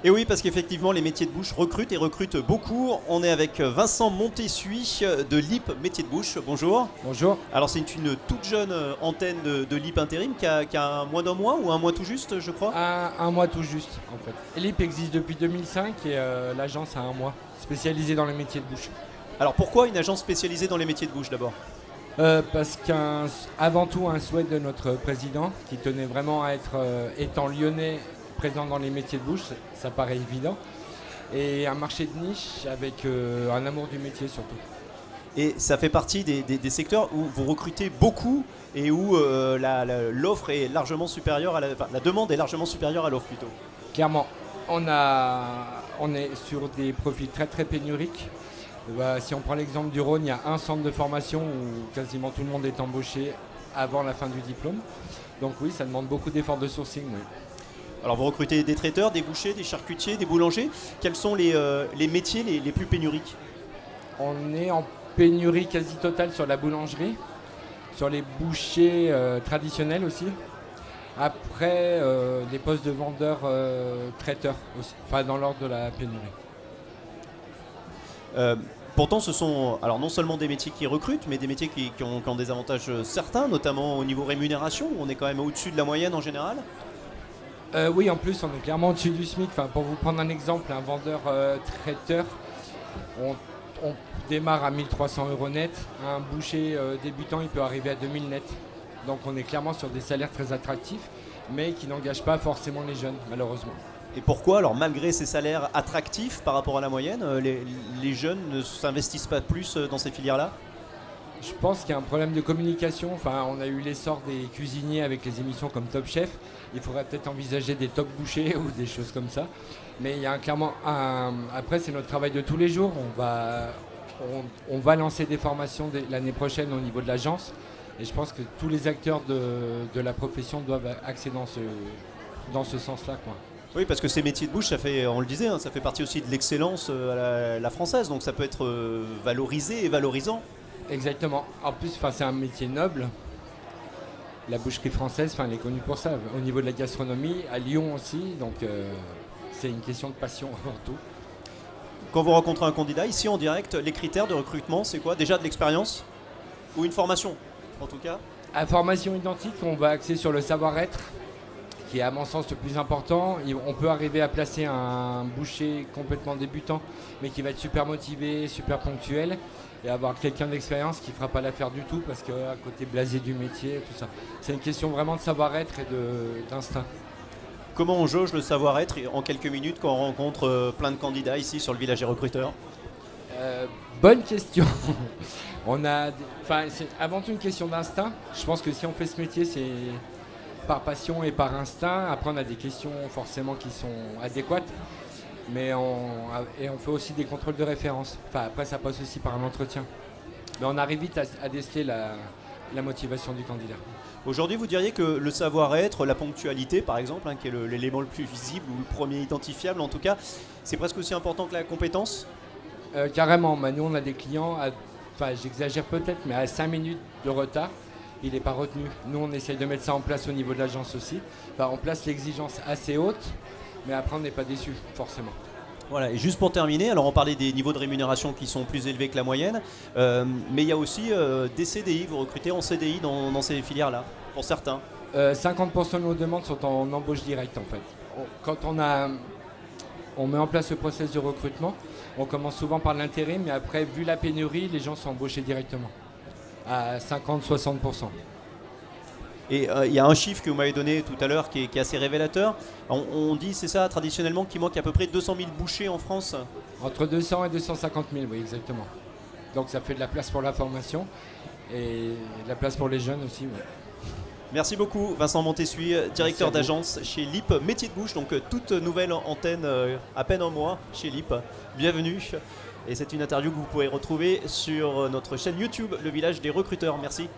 Et oui, parce qu'effectivement, les métiers de bouche recrutent et recrutent beaucoup. On est avec Vincent Montessuy de LIP Métiers de Bouche. Bonjour. Bonjour. Alors, c'est une toute jeune antenne de LIP Intérim qui a moins d'un mois ou un mois tout juste, je crois. Un mois tout juste, en fait. LIP existe depuis 2005 et l'agence a un mois, spécialisée dans les métiers de bouche. Alors, pourquoi une agence spécialisée dans les métiers de bouche d'abord? Parce qu'avant tout, un souhait de notre président qui tenait vraiment à être, étant lyonnais, présent dans les métiers de bouche, ça paraît évident. Et un marché de niche avec un amour du métier surtout. Et ça fait partie des secteurs où vous recrutez beaucoup et où l'offre est largement supérieure, la demande est largement supérieure à l'offre plutôt. Clairement, on est sur des profils très très pénuriques. Si on prend l'exemple du Rhône, il y a un centre de formation où quasiment tout le monde est embauché avant la fin du diplôme. Donc oui, ça demande beaucoup d'efforts de sourcing. Oui. Alors vous recrutez des traiteurs, des bouchers, des charcutiers, des boulangers. Quels sont les métiers les plus pénuriques? On est en pénurie quasi totale sur la boulangerie, sur les bouchers traditionnels aussi. Après, des postes de vendeurs traiteurs aussi, enfin dans l'ordre de la pénurie. Pourtant, ce sont alors non seulement des métiers qui recrutent, mais des métiers qui ont des avantages certains, notamment au niveau rémunération, où on est quand même au-dessus de la moyenne en général. Oui, en plus, on est clairement au-dessus du SMIC. Enfin, pour vous prendre un exemple, un vendeur traiteur, on démarre à 1300 € net. Un boucher débutant, il peut arriver à 2000 net. Donc on est clairement sur des salaires très attractifs, mais qui n'engagent pas forcément les jeunes, malheureusement. Et pourquoi, alors malgré ces salaires attractifs par rapport à la moyenne, les jeunes ne s'investissent pas plus dans ces filières-là? Je pense qu'il y a un problème de communication. Enfin, on a eu l'essor des cuisiniers avec les émissions comme Top Chef. Il faudrait peut-être envisager des top bouchers ou des choses comme ça. Mais il y a clairement Après, c'est notre travail de tous les jours. On va lancer des formations l'année prochaine au niveau de l'agence. Et je pense que tous les acteurs de la profession doivent axer dans ce sens-là, quoi. Oui, parce que ces métiers de bouche, on le disait, ça fait partie aussi de l'excellence à la française. Donc ça peut être valorisé et valorisant. Exactement. En plus, c'est un métier noble. La boucherie française, elle est connue pour ça. Au niveau de la gastronomie, à Lyon aussi. Donc, c'est une question de passion avant tout. Quand vous rencontrez un candidat, ici en direct, les critères de recrutement, c'est quoi? Déjà de l'expérience ou une formation, en tout cas? À formation identique, on va axer sur le savoir-être, qui est à mon sens le plus important. On peut arriver à placer un boucher complètement débutant, mais qui va être super motivé, super ponctuel, et avoir quelqu'un d'expérience qui ne fera pas l'affaire du tout, parce qu'à côté blasé du métier, tout ça. C'est une question vraiment de savoir-être et d'instinct. Comment on jauge le savoir-être en quelques minutes quand on rencontre plein de candidats ici sur le village des recruteurs? Bonne question. C'est avant tout une question d'instinct. Je pense que si on fait ce métier, c'est par passion et par instinct. Après, on a des questions forcément qui sont adéquates, mais on fait aussi des contrôles de référence. Après, ça passe aussi par un entretien. Mais on arrive vite à déceler la motivation du candidat. Aujourd'hui, vous diriez que le savoir-être, la ponctualité par exemple, qui est l'élément le plus visible ou le premier identifiable en tout cas, c'est presque aussi important que la compétence? Carrément. Nous, on a des clients, j'exagère peut-être, mais à 5 minutes de retard, il n'est pas retenu. Nous, on essaye de mettre ça en place au niveau de l'agence aussi. On place l'exigence assez haute, mais après, on n'est pas déçu, forcément. Voilà, et juste pour terminer, alors on parlait des niveaux de rémunération qui sont plus élevés que la moyenne, mais il y a aussi des CDI, vous recrutez en CDI dans ces filières-là, pour certains. 50% de nos demandes sont en embauche directe, en fait. Quand on met en place le process de recrutement, on commence souvent par l'intérim, mais après, vu la pénurie, les gens sont embauchés directement, à 50-60%. Et il y a un chiffre que vous m'avez donné tout à l'heure qui est assez révélateur. On dit, c'est ça, traditionnellement, qu'il manque à peu près 200 000 bouchers en France. Entre 200 et 250 000, oui, exactement. Donc ça fait de la place pour la formation et de la place pour les jeunes aussi. Oui. Merci beaucoup, Vincent Montessuy, directeur d'agence chez LIP Métiers de Bouche. Donc toute nouvelle antenne, à peine un mois chez LIP. Bienvenue. Et c'est une interview que vous pourrez retrouver sur notre chaîne YouTube, Le Village des Recruteurs. Merci.